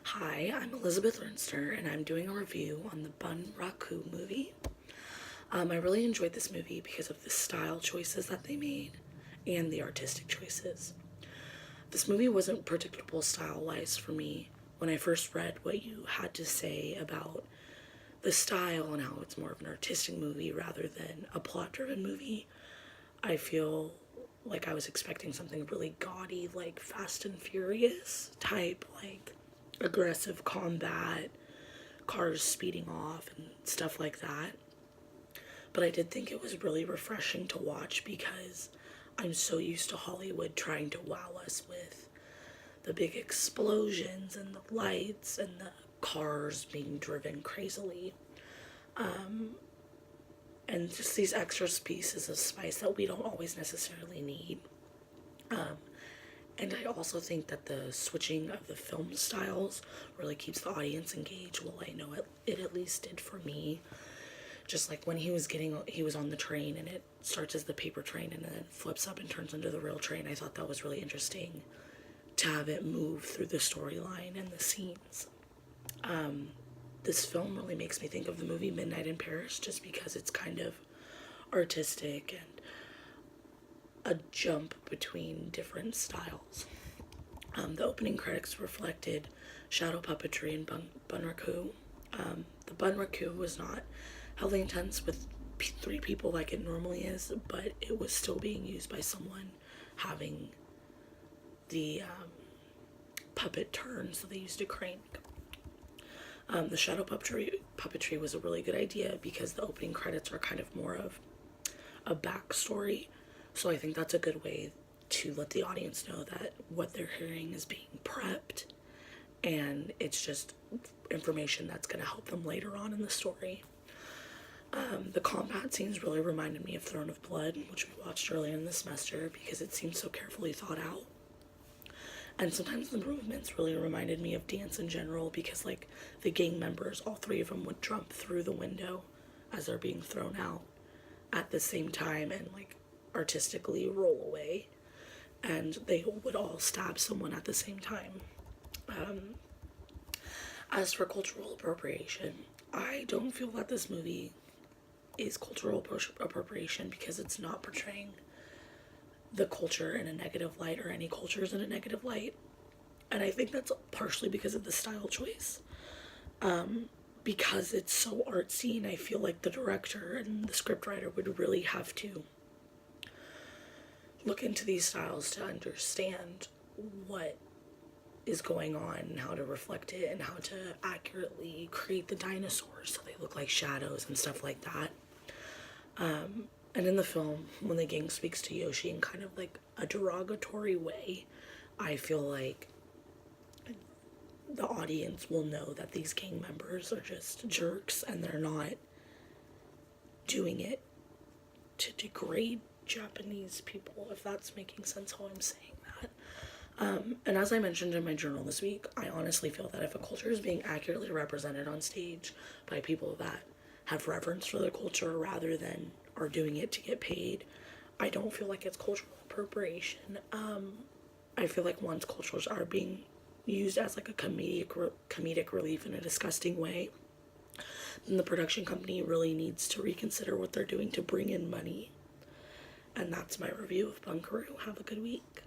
Hi, I'm Elizabeth Ernster, and I'm doing a review on the Bunraku movie. I really enjoyed this movie because of the style choices that they made and the artistic choices. This movie wasn't predictable style-wise for me. When I first read what you had to say about the style and how it's more of an artistic movie rather than a plot-driven movie, I feel like I was expecting something really gaudy, like Fast and Furious type, like aggressive combat, cars speeding off, and stuff like that. But I did think it was really refreshing to watch because I'm so used to Hollywood trying to wow us with the big explosions and the lights and the cars being driven crazily. And just these extra pieces of spice that we don't always necessarily need. And I also think that the switching of the film styles really keeps the audience engaged. Well, I know it at least did for me. Just like when he was on the train and it starts as the paper train and then flips up and turns into the real train. I thought that was really interesting to have it move through the storyline and the scenes. This film really makes me think of the movie Midnight in Paris just because it's kind of artistic and a jump between different styles. The opening credits reflected shadow puppetry in Bunraku. The Bunraku was not heavily intense with three people like it normally is, but it was still being used by someone having the puppet turn, so they used a crane. The shadow puppetry was a really good idea because the opening credits are kind of more of a backstory. So I think that's a good way to let the audience know that what they're hearing is being prepped and it's just information that's going to help them later on in the story. The combat scenes really reminded me of Throne of Blood, which we watched earlier in the semester because it seemed so carefully thought out. And sometimes the movements really reminded me of dance in general because, like, the gang members, all three of them would jump through the window as they're being thrown out at the same time and, like, artistically roll away. And they would all stab someone at the same time. As for cultural appropriation, I don't feel that this movie is cultural appropriation because it's not portraying the culture in a negative light or any cultures in a negative light. And I think that's partially because of the style choice. Because it's so artsy, and I feel like the director and the scriptwriter would really have to look into these styles to understand what is going on and how to reflect it and how to accurately create the dinosaurs so they look like shadows and stuff like that. And in the film, when the gang speaks to Yoshi in kind of like a derogatory way, I feel like the audience will know that these gang members are just jerks and they're not doing it to degrade Japanese people, if that's making sense how I'm saying that. And as I mentioned in my journal this week, I honestly feel that if a culture is being accurately represented on stage by people that have reverence for their culture rather than are doing it to get paid, I don't feel like it's cultural appropriation. I feel like once cultures are being used as like a comedic relief in a disgusting way, then the production company really needs to reconsider what they're doing to bring in money. And that's my review of Bunkaroo. Have a good week.